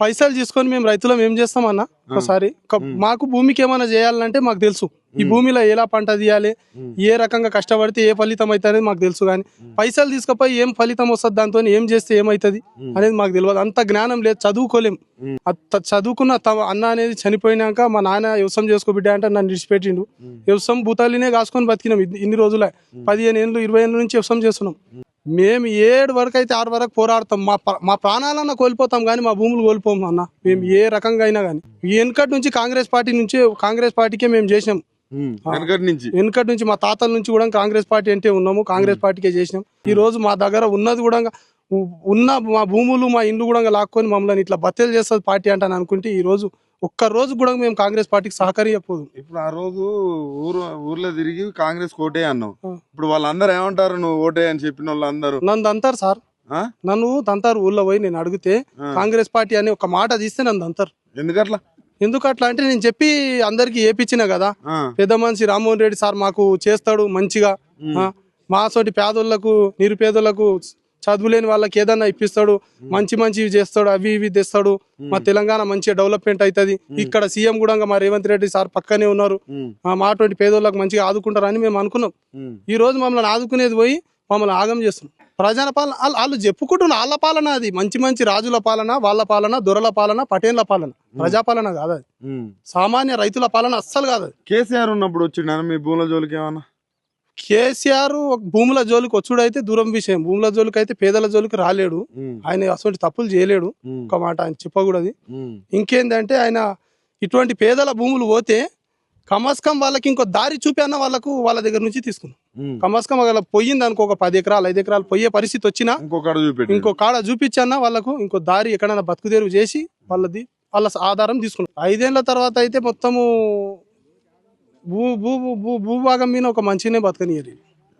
పైసలు తీసుకొని మేము రైతులం ఏం చేస్తామన్నా ఒకసారి మాకు భూమికి ఏమైనా చేయాలంటే మాకు తెలుసు ఈ భూమిలో ఎలా పంట తీయాలి ఏ రకంగా కష్టపడితే ఏ ఫలితం అవుతుంది అనేది మాకు తెలుసు. కానీ పైసలు తీసుకుపోయి ఏం ఫలితం వస్తుంది దాంతో ఏం చేస్తే ఏమవుతుంది అనేది మాకు తెలియదు. అంత జ్ఞానం లేదు, చదువుకోలేం. చదువుకున్న అన్న అనేది చనిపోయినాక మా నాన్న వ్యవసాయం చేసుకోబిడ్డా అంటే నన్ను విడిచిపెట్టిండు. వ్యవసాయం భూతాలినే కాసుకొని బతికినాం ఇన్ని రోజులే. 15 ఏళ్ళు 20 ఏళ్ళ నుంచి వ్యవసాయం చేస్తున్నాం. మేము 7 వరకు అయితే 6 వరకు పోరాడతాం. మా ప్రాణాలన్నా కోల్పోతాం కానీ మా భూములు కోల్పోము అన్న. మేము ఏ రకంగా అయినా కానీ వెనకటి నుంచి కాంగ్రెస్ పార్టీకే మేము చేసినాం. వెనకటి నుంచి మా తాతల నుంచి కూడా కాంగ్రెస్ పార్టీ అంటే ఉన్నాము, కాంగ్రెస్ పార్టీకే చేసినాం. ఈ రోజు మా దగ్గర ఉన్నది కూడా ఉన్న మా భూములు మా ఇండ్లు కూడా లాక్కొని మమ్మల్ని ఇట్లా బత్తెలు చేస్తుంది పార్టీ అంటే అనుకుంటే ఈ రోజు ఒక్క రోజు కూడా మేము కాంగ్రెస్ పార్టీకి సహకరించకపోదు. ఇప్పుడు ఆ రోజు ఊర్లో తిరిగి కాంగ్రెస్ కోటే అన్నావు. ఇప్పుడు వాళ్ళందరూ ఏమంటారు నువ్వు ఓటే అని చెప్పిన వాళ్ళు అందరూ? నన్ను అంటారు సార్, నన్ను తంతారు. ఊళ్ళో పోయి నేను అడిగితే కాంగ్రెస్ పార్టీ అని ఒక మాట తీస్తే నన్ను అంటారు. ఎందుకట్లా అంటే నేను చెప్పి అందరికి ఏపిచ్చిన కదా, పెద్ద మనిషి రామ్మోహన్ రెడ్డి సార్ మాకు చేస్తాడు మంచిగా, మా సోటి పేదోళ్లకు నిరుపేదలకు చదువులేని వాళ్ళకి ఏదన్నా ఇప్పిస్తాడు, మంచివి చేస్తాడు, అవి ఇవి తెస్తాడు, మా తెలంగాణ మంచిగా డెవలప్మెంట్ అవుతుంది. ఇక్కడ సీఎం కూడా మా రేవంత్ రెడ్డి సార్ పక్కనే ఉన్నారు, మా అటువంటి పేదోళ్ళకి మంచిగా ఆదుకుంటారు అని మేము అనుకున్నాం. ఈ రోజు మమ్మల్ని ఆదుకునేది పోయి మమ్మల్ని ఆగం చేస్తున్నాం. ప్రజల పాలన వాళ్ళు చెప్పుకుంటున్న వాళ్ళ పాలన, అది మంచి రాజుల పాలన, వాళ్ళ పాలన, దొరల పాలన, పటేన్ల పాలన, ప్రజాపాలన కాదు అది. సామాన్య రైతుల పాలన అస్సలు కాదు. కేసీఆర్ ఉన్నప్పుడు వచ్చిండ మీ భూముల జోలికి ఏమన్నా? కేసీఆర్ భూముల జోలికి వచ్చుడు అయితే దూరం విషయం. భూముల జోలికి అయితే పేదల జోలికి రాలేడు. ఆయన అసలు తప్పులు చేయలేడు, ఒక మాట ఆయన చెప్పకూడదు. ఇంకేందంటే ఆయన ఇటువంటి పేదల భూములు పోతే కమస్కం వాళ్ళకి ఇంకో దారి చూపి అన్న వాళ్ళ దగ్గర నుంచి తీసుకున్నాం. కమస్కం వాళ్ళ పోయింది అనుకో, ఒక 10 ఎకరాలు 5 ఎకరాలు పోయే పరిస్థితి వచ్చినా ఇంకో కాడ చూపించన్నా వాళ్ళకు ఇంకో దారి ఎక్కడైనా బతుకుదేరు చేసి వాళ్ళ ఆధారం తీసుకున్నాం. 5 ఏళ్ల తర్వాత అయితే మొత్తము భూభాగం మీద ఒక మంచిగానే బతకనియరు.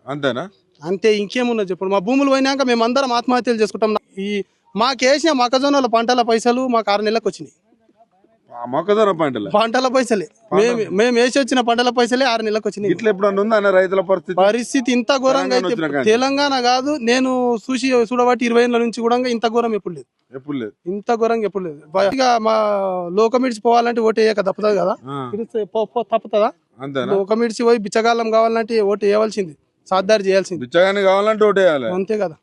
అంతేనా? అంతే, ఇంకేమున్నది చెప్పండి. మా భూములు పోయినాక మేము అందరం ఆత్మహత్యలు చేసుకుంటాం. మాకేసిన మొక్కజొన్నల పంటల పైసలు మాకు 6 నెలలకు వచ్చినాయి. పంటల పైసలే మేము వేసి వచ్చిన పంటల పైసలే 6 నెలలకు వచ్చినాయి. ఇట్లా ఎప్పుడు రైతుల పరిస్థితి ఇంత ఘోరంగా అయితే తెలంగాణ కాదు, నేను చూడబట్టి 20 ఏళ్ళ నుంచి కూడా ఇంత ఘోరం ఎప్పుడు లేదు. ఇంత ఘోరంగా ఎప్పుడు లేదు. ఇక మా లోకమిడిచి పోవాలంటే ఓటు వేయక తప్పుతుంది కదా, తప్పుతుందా? లోకమిడిచి పోయి బిచ్చగాళ్ళం కావాలంటే ఓటు వేయవలసింది, సాధారణ చేయాల్సింది. కావాలంటే ఓటు వేయాలి, అంతే కదా.